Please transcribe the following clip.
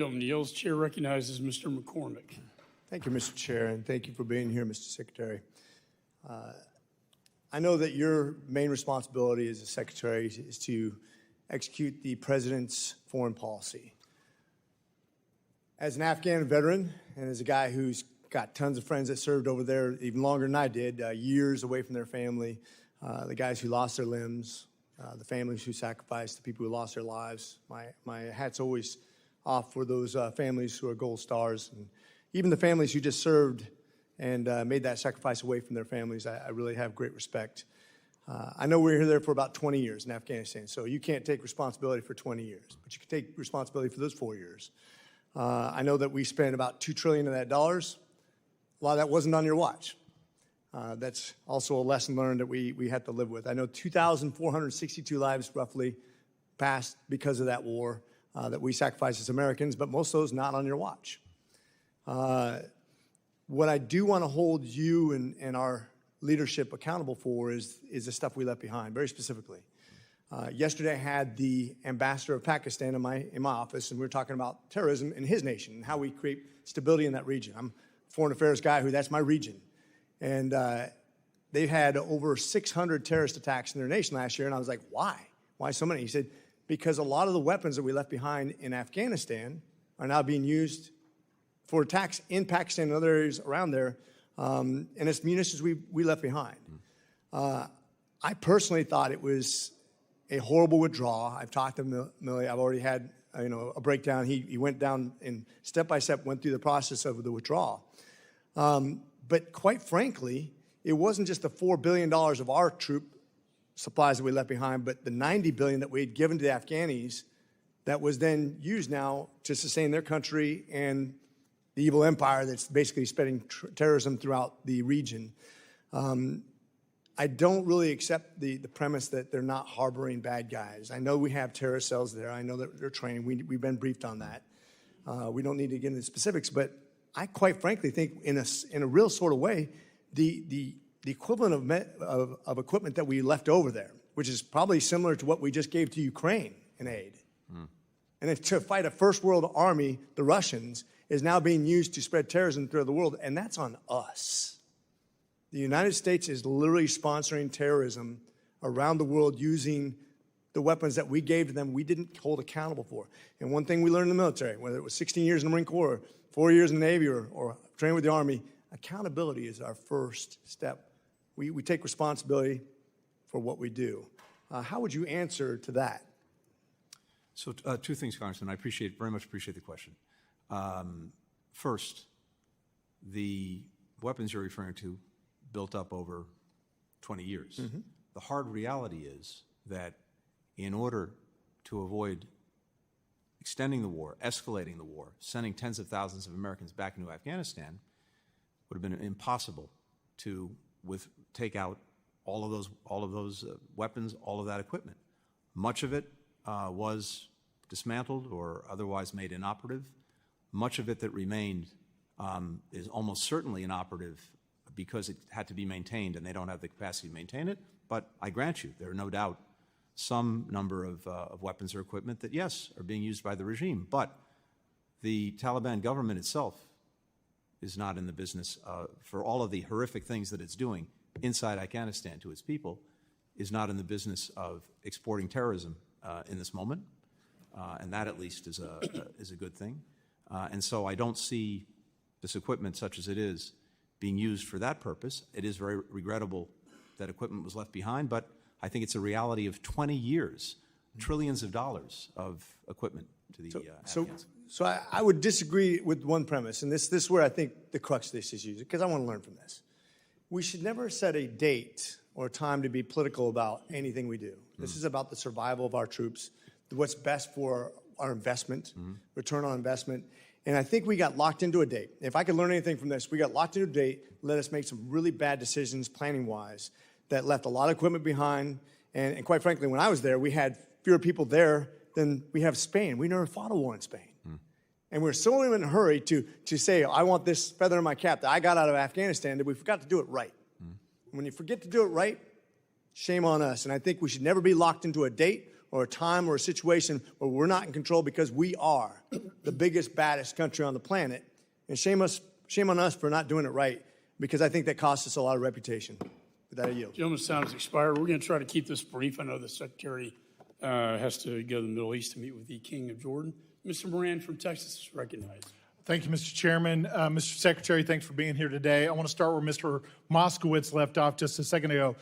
Yields. Chair recognizes Mr. McCormick. Thank you, Mr. Chair, and thank you for being here, Mr. Secretary. I know that your main responsibility as a secretary is to execute the president's foreign policy. As an Afghan veteran and as a guy who's got tons of friends that served over there even longer than I did, years away from their family, the guys who lost their limbs, the families who sacrificed, the people who lost their lives, my hat's always off for those families who are gold stars, and even the families who just served and made that sacrifice away from their families. I really have great respect. I know we were there for about 20 years in Afghanistan, so you can't take responsibility for 20 years, but you can take responsibility for those 4 years. I know that we spent about $2 trillion of that dollars. A lot of that wasn't on your watch. That's also a lesson learned that we had to live with. I know 2,462 lives roughly passed because of that war that we sacrificed as Americans, but most of those not on your watch. What I do want to hold you and our leadership accountable for is the stuff we left behind, very specifically. Yesterday I had the ambassador of Pakistan in my office, and we were talking about terrorism in his nation and how we create stability in that region. I'm a foreign affairs guy that's my region. And they've had over 600 terrorist attacks in their nation last year, and I was like, why? Why so many? He said, because a lot of the weapons that we left behind in Afghanistan are now being used for attacks in Pakistan and other areas around there, and it's munitions we left behind. I personally thought it was a horrible withdrawal. I've talked to Millie. I've already had a breakdown. He went down and step by step went through the process of the withdrawal. But quite frankly, it wasn't just the $4 billion of our troop supplies that we left behind, but the $90 billion that we had given to the Afghanis that was then used now to sustain their country and the evil empire that's basically spreading terrorism throughout the region. I don't really accept the premise that they're not harboring bad guys. I know we have terrorist cells there. I know that they're training. We've been briefed on that. We don't need to get into the specifics, but I quite frankly think in a real sort of way, the equivalent of equipment that we left over there, which is probably similar to what we just gave to Ukraine in aid. And to fight a first world army, the Russians, is now being used to spread terrorism throughout the world, and that's on us. The United States is literally sponsoring terrorism around the world using the weapons that we gave to them we didn't hold accountable for. And one thing we learned in the military, whether it was 16 years in the Marine Corps, 4 years in the Navy, or training with the Army, accountability is our first step. We take responsibility for what we do. How would you answer to that? So two things, Congressman. I very much appreciate the question. First, the weapons you're referring to built up over 20 years. The hard reality is that in order to avoid extending the war, escalating the war, sending tens of thousands of Americans back into Afghanistan, would have been impossible to take out all of those weapons, all of that equipment. Much of it was dismantled or otherwise made inoperative. Much of it that remained is almost certainly inoperative because it had to be maintained, and they don't have the capacity to maintain it. But I grant you, there are no doubt some number of weapons or equipment that, yes, are being used by the regime. But the Taliban government itself is not in the business, for all of the horrific things that it's doing inside Afghanistan to its people, is not in the business of exporting terrorism in this moment. And that, at least, is a good thing. And so I don't see this equipment, such as it is, being used for that purpose. It is very regrettable that equipment was left behind, but I think it's a reality of 20 years, trillions of dollars of equipment to the Afghans. So I would disagree with one premise, and this is where I think the crux of this is used, because I want to learn from this. We should never set a date or a time to be political about anything we do. This is about the survival of our troops, what's best for our investment, return on investment. And I think we got locked into a date. If I could learn anything from this, we got locked into a date, let us make some really bad decisions planning-wise that left a lot of equipment behind. And quite frankly, when I was there, we had fewer people there than we have Spain. We never fought a war in Spain. And we're so in a hurry to say, I want this feather in my cap that I got out of Afghanistan, that we forgot to do it right. When you forget to do it right, shame on us. And I think we should never be locked into a date or a time or a situation where we're not in control because we are the biggest, baddest country on the planet. And shame on us for not doing it right, because I think that costs us a lot of reputation. With that, I yield. Gentleman's time has expired. We're going to try to keep this brief. I know the Secretary has to go to the Middle East to meet with the King of Jordan. Mr. Moran from Texas is recognized. Thank you, Mr. Chairman. Mr. Secretary, thanks for being here today. I want to start where Mr. Moskowitz left off just a second ago.